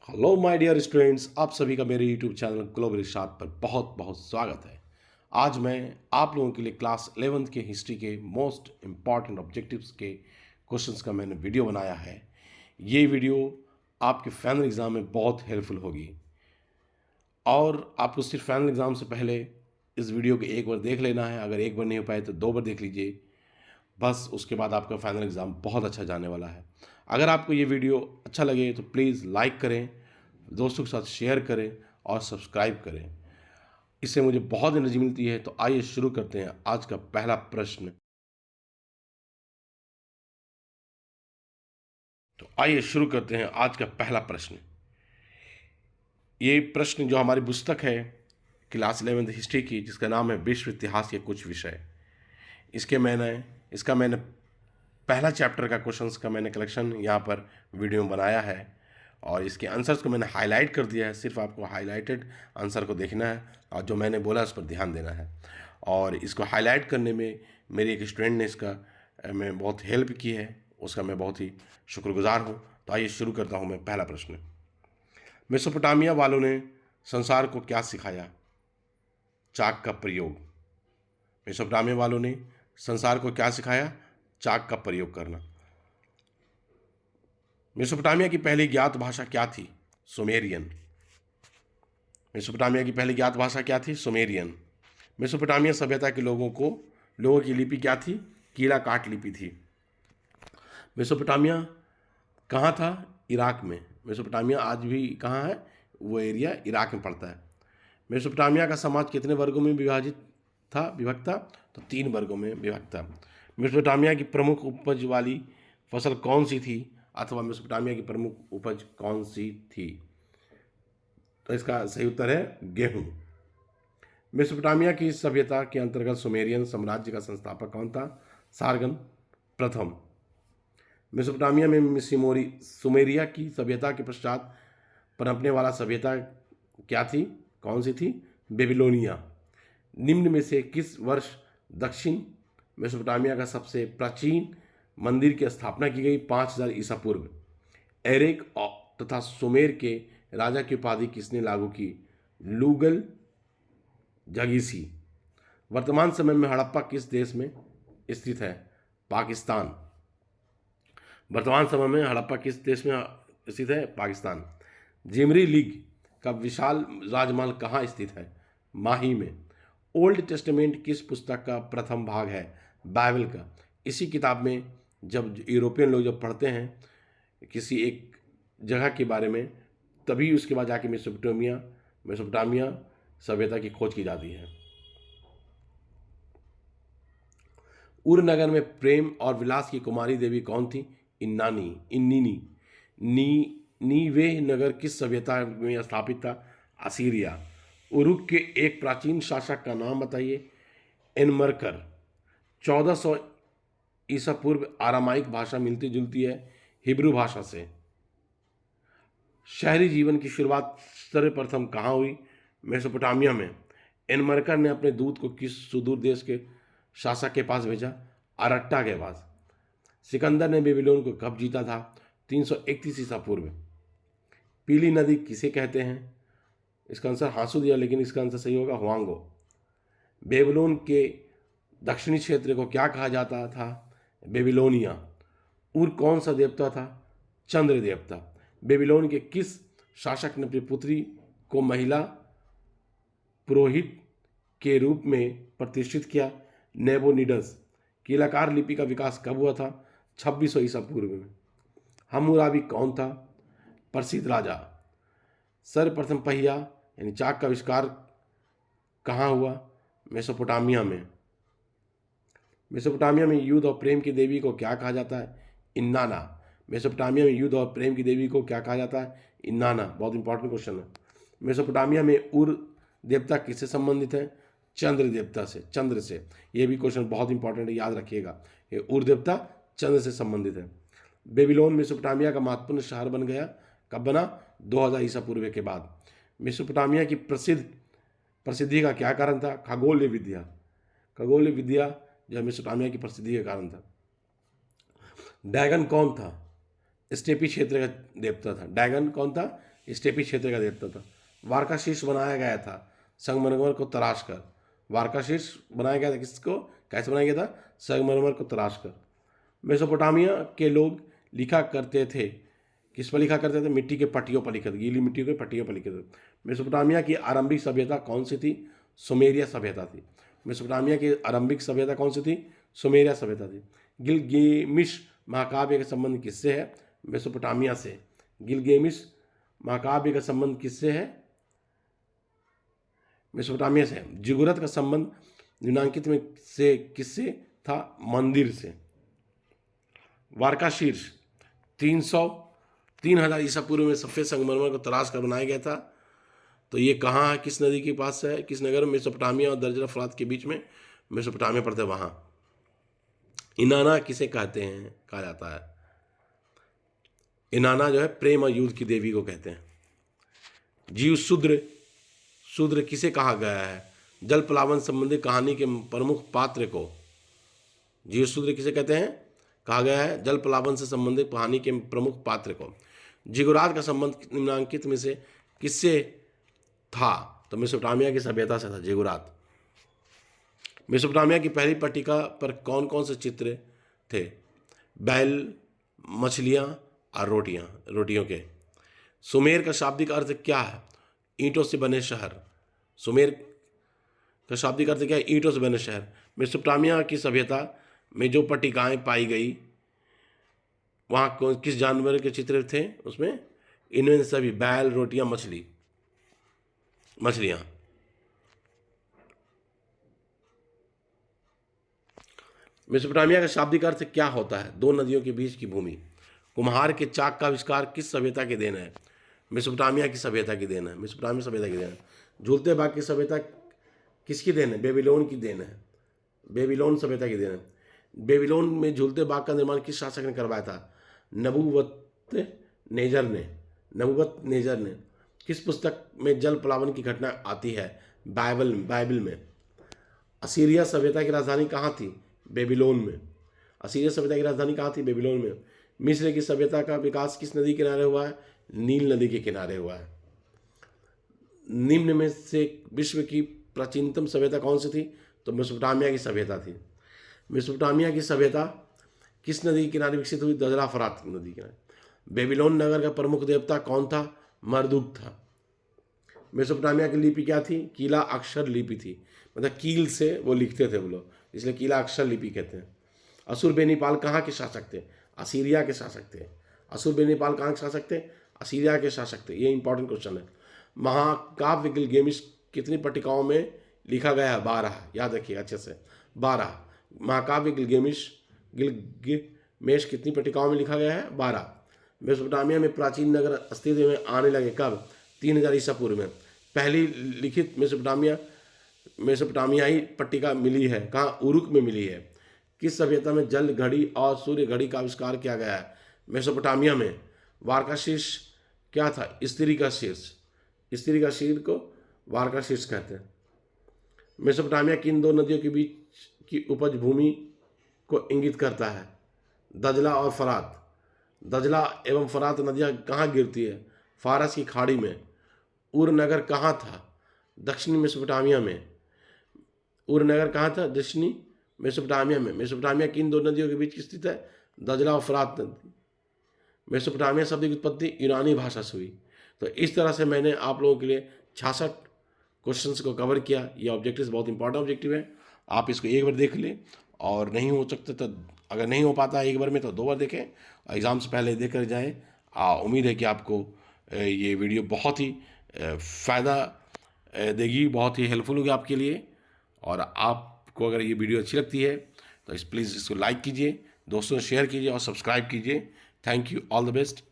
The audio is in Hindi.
हेलो माय डियर स्टूडेंट्स, आप सभी का मेरे यूट्यूब चैनल ग्लोबल इरशाद पर बहुत बहुत स्वागत है। आज मैं आप लोगों के लिए क्लास 11th के हिस्ट्री के मोस्ट इम्पॉर्टेंट ऑब्जेक्टिव्स के क्वेश्चंस का मैंने वीडियो बनाया है। ये वीडियो आपके फाइनल एग्ज़ाम में बहुत हेल्पफुल होगी और आपको सिर्फ फाइनल एग्ज़ाम से पहले इस वीडियो को एक बार देख लेना है। अगर एक बार नहीं हो पाए तो 2 बार देख लीजिए। बस उसके बाद आपका फाइनल एग्ज़ाम बहुत अच्छा जाने वाला है। अगर आपको ये वीडियो अच्छा लगे तो प्लीज़ लाइक करें, दोस्तों के साथ शेयर करें और सब्सक्राइब करें। इससे मुझे बहुत एनर्जी मिलती है। तो आइए शुरू करते हैं आज का पहला प्रश्न। ये प्रश्न जो हमारी पुस्तक है क्लास 11th हिस्ट्री की, जिसका नाम है विश्व इतिहास के कुछ विषय, इसका मैंने पहला चैप्टर का क्वेश्चंस का मैंने कलेक्शन यहाँ पर वीडियो में बनाया है और इसके आंसर्स को मैंने हाईलाइट कर दिया है। सिर्फ आपको हाईलाइटेड आंसर को देखना है और जो मैंने बोला उस पर ध्यान देना है। और इसको हाईलाइट करने में मेरे एक स्टूडेंट ने इसका मैं बहुत हेल्प की है, उसका मैं बहुत ही शुक्रगुजार हूँ। तो आइए शुरू करता हूँ मैं। पहला प्रश्न, मेसोपोटामिया वालों ने संसार को क्या सिखाया? चाक का प्रयोग। मेसोपोटामिया वालों ने संसार को क्या सिखाया? चाक का प्रयोग करना। मेसोपोटामिया की पहली ज्ञात भाषा क्या थी? सुमेरियन। मेसोपोटामिया की पहली ज्ञात भाषा क्या थी? सुमेरियन। मेसोपोटामिया सभ्यता के लोगों की लिपि क्या थी? कीला काट लिपि थी। मेसोपोटामिया कहाँ था? इराक में। मेसोपोटामिया आज भी कहाँ है? वो एरिया इराक में पड़ता है। मेसोपोटामिया का समाज कितने वर्गों में विभक्त था? तो 3 वर्गों में विभक्त था। मेसोपोटामिया की प्रमुख उपज वाली फसल कौन सी थी, अथवा मेसोपोटामिया की प्रमुख उपज कौन सी थी? तो इसका सही उत्तर है गेहूं। मेसोपोटामिया की सभ्यता के अंतर्गत सुमेरियन साम्राज्य का संस्थापक कौन था? सारगन प्रथम। मेसोपोटामिया में सुमेरिया की सभ्यता के पश्चात पनपने वाला सभ्यता क्या थी? कौन सी थी? बेबीलोनिया। निम्न में से किस वर्ष दक्षिण मेसोपोटामिया का सबसे प्राचीन मंदिर की स्थापना की गई? 5000 ईसा पूर्व। एरेक तथा सुमेर के राजा की उपाधि किसने लागू की? लूगल जगीसी। वर्तमान समय में हड़प्पा किस देश में स्थित है? पाकिस्तान। वर्तमान समय में हड़प्पा किस देश में स्थित है? पाकिस्तान। जिमरी लीग का विशाल राजमहल कहाँ स्थित है? माही में। ओल्ड टेस्टामेंट किस पुस्तक का प्रथम भाग है? बाइबल का। इसी किताब में जब यूरोपियन लोग जब पढ़ते हैं किसी एक जगह के बारे में, तभी उसके बाद जाके मेसोपोटामिया सभ्यता की खोज की जाती है। उर नगर में प्रेम और विलास की कुमारी देवी कौन थी? इन्नीनी। नीवे नगर किस सभ्यता में स्थापित था? असीरिया। उरुक के एक प्राचीन शासक का नाम बताइए? एनमरकर। 1400 ईसा पूर्व आरामाइक भाषा मिलती जुलती है हिब्रू भाषा से। शहरी जीवन की शुरुआत सर्वप्रथम कहाँ हुई? मेसोपोटामिया में। एनमरकर ने अपने दूत को किस सुदूर देश के शासक के पास भेजा? अरट्टा के पास। सिकंदर ने बेबीलोन को कब जीता था? 331 ईसा पूर्व। पीली नदी किसे कहते हैं? इसका आंसर हांसू दिया, लेकिन इसका आंसर सही होगा हुआंगो। बेबीलोन के दक्षिणी क्षेत्र को क्या कहा जाता था? बेबीलोनिया। उर कौन सा देवता था? चंद्र देवता। बेबीलोन के किस शासक ने अपनी पुत्री को महिला पुरोहित के रूप में प्रतिष्ठित किया? नेबोनिडस। कीलाकार लिपि का विकास कब हुआ था? 2600 ईसा पूर्व में। हम्मुराबी कौन था? प्रसिद्ध राजा। सर्वप्रथम पहिया यानी चाक का आविष्कार कहाँ हुआ? मेसोपोटामिया में। मेसोपोटामिया में युद्ध और प्रेम की देवी को क्या कहा जाता है? इन्नाना। मेसोपोटामिया में युद्ध और प्रेम की देवी को क्या कहा जाता है? इन्नाना। बहुत इंपॉर्टेंट क्वेश्चन है। मेसोपोटामिया में उर देवता किससे संबंधित है? चंद्र देवता से, चंद्र से। ये भी क्वेश्चन बहुत इंपॉर्टेंट है, याद रखिएगा। ये उर देवता चंद्र से संबंधित है। बेबीलोन मेसोपोटामिया का महत्वपूर्ण शहर बन गया। कब बना? 2000 ईसा पूर्व के बाद। मेसोपोटामिया की प्रसिद्धि का क्या कारण था? खगोलीय विद्या। खगोलीय विद्या जो मेसोपोटामिया की प्रसिद्धि का कारण था। डैगन कौन था? स्टेपी क्षेत्र का देवता था। डैगन कौन था? स्टेपी क्षेत्र का देवता था। वारका शीर्ष बनाया गया था संगमरमर को तराश कर। वारका शीर्ष बनाया गया था किसको, कैसे बनाया गया था, संगमरमर को तराश कर। मेसोपोटामिया के लोग लिखा करते थे, किस पर लिखा करते थे, मिट्टी के पट्टियों पर लिखते थे, गीली मिट्टी के पट्टियों पर लिखते थे। मेसोपोटामिया की आरंभिक सभ्यता कौन सी थी, सुमेरिया सभ्यता थी। मेसोपोटामिया की आरंभिक सभ्यता कौन सी थी, सुमेरिया सभ्यता थी। गिलगेमिश महाकाव्य का संबंध किससे है, मेसोपोटामिया से। गिलगेमिश महाकाव्य का संबंध किससे है, मेसोपोटामिया से। जिगुरत का संबंध निम्नांकित में से किससे था, मंदिर से। वारका शीर्ष 3000 ईसा पूर्व में सफ़ेद संगमरमर को तराश कर बनाया गया था। तो ये कहाँ है, किस नदी के पास है, किस नगर में, मेसोपोटामिया और दर्जला फरात के बीच में मेसोपोटामिया पड़ता है वहाँ। इनाना किसे कहते हैं, कहा जाता है, इनाना जो है प्रेम और युद्ध की देवी को कहते हैं। जीव शूद्र किसे कहा गया है, जल प्लावन संबंधी कहानी के प्रमुख पात्र को। जीव शूद्र किसे कहते हैं, कहा गया है जल प्लावन से संबंधित कहानी के प्रमुख पात्र को। जिगुरात का संबंध निम्नांकित में से किससे था, तो मेसोपोटामिया की सभ्यता से था जिगुरात। मेसोपोटामिया की पहली पट्टिका पर कौन कौन से चित्र थे, बैल, मछलियाँ और रोटियों के। सुमेर का शाब्दिक अर्थ क्या है, ईंटों से बने शहर। सुमेर का शाब्दिक अर्थ क्या है, ईंटों से बने शहर। मेसोपोटामिया की सभ्यता में जो पट्टिकाएं पाई गई वहाँ कौन किस जानवर के चित्र थे उसमें, इनमें सभी बैल, रोटियां, मछलियाँ। मेसोपोटामिया का शाब्दिक अर्थ क्या होता है, दो नदियों के बीच की भूमि। कुम्हार के चाक का आविष्कार किस सभ्यता के देन है, मेसोपोटामिया की सभ्यता की देन है। मेसोपोटामिया सभ्यता की देन है। झूलते बाग की सभ्यता किसकी देन है, बेबीलोन की देन है। बेबीलोन सभ्यता की देन है। बेबीलोन में झूलते बाग का निर्माण किस शासक ने करवाया था, नबूकदनेस्सर ने। किस पुस्तक में जल प्लावन की घटना आती है, बाइबल में। असीरिया सभ्यता की राजधानी कहाँ थी, बेबीलोन में। असीरिया सभ्यता की राजधानी कहाँ थी, बेबीलोन में। मिस्र की सभ्यता का विकास किस नदी के किनारे हुआ है, नील नदी के किनारे हुआ है। निम्न में से विश्व की प्राचीनतम सभ्यता कौन सी थी, तो मेसोपोटामिया की सभ्यता थी। मेसोपोटामिया की सभ्यता किस नदी के किनारे विकसित हुई, दजला फरात नदी के किनारे। बेबीलोन नगर का प्रमुख देवता कौन था, मरदुक था। मेसोपोटामिया की लिपि क्या थी, कीला अक्षर लिपि थी, मतलब कील से वो लिखते थे वो लोग, इसलिए कीला अक्षर लिपि कहते हैं। असुरबेनीपाल कहाँ के शासक थे, असीरिया के शासक थे। असुरबेनीपाल कहाँ के शासक थे, असीरिया के शासक थे। ये इंपॉर्टेंट क्वेश्चन है। महाकाव्य गिलगेमिश कितनी पट्टिकाओं में लिखा गया है, 12। याद रखिए अच्छे से, 12। महाकाव्य गिलगेमेश कितनी पट्टिकाओं में लिखा गया है, 12। मेसोपोटामिया में प्राचीन नगर अस्तित्व में आने लगे कब, 3000 ईसा पूर्व में। पहली लिखित मेसोपोटामियाई पट्टिका मिली है कहाँ, उरुक में मिली है। किस सभ्यता में जल घड़ी और सूर्य घड़ी का आविष्कार किया गया है, मेसोपोटामिया में। वारका शीर्ष क्या था, स्त्री का शीर्ष। स्त्री का शीर्ष को वारका शीर्ष कहते हैं। मेसोपोटामिया किन दो नदियों के बीच की उपज भूमि को इंगित करता है, दजला और फरात। दजला एवं फरात नदियाँ कहाँ गिरती है, फारस की खाड़ी में। उर नगर कहाँ था, दक्षिणी मेसोपोटामिया में। उर नगर कहाँ था, दक्षिणी मेसोपोटामिया में। मेसोपोटामिया किन दो नदियों के बीच स्थित है, दजला और फरात नदी। मेसोपोटामिया शब्द की उत्पत्ति यूनानी भाषा से हुई। तो इस तरह से मैंने आप लोगों के लिए 66 क्वेश्चंस को कवर किया। ये ऑब्जेक्टिव बहुत इंपॉर्टेंट ऑब्जेक्टिव है, आप इसको एक बार देख लें, और नहीं हो सकता तो अगर नहीं हो पाता एक बार में तो 2 बार देखें, एग्ज़ाम से पहले देख कर जाएँ। उम्मीद है कि आपको ये वीडियो बहुत ही फ़ायदा देगी, बहुत ही हेल्पफुल होगी आपके लिए। और आपको अगर ये वीडियो अच्छी लगती है तो प्लीज़ इसको लाइक कीजिए, दोस्तों से शेयर कीजिए और सब्सक्राइब कीजिए। Thank you, all the best.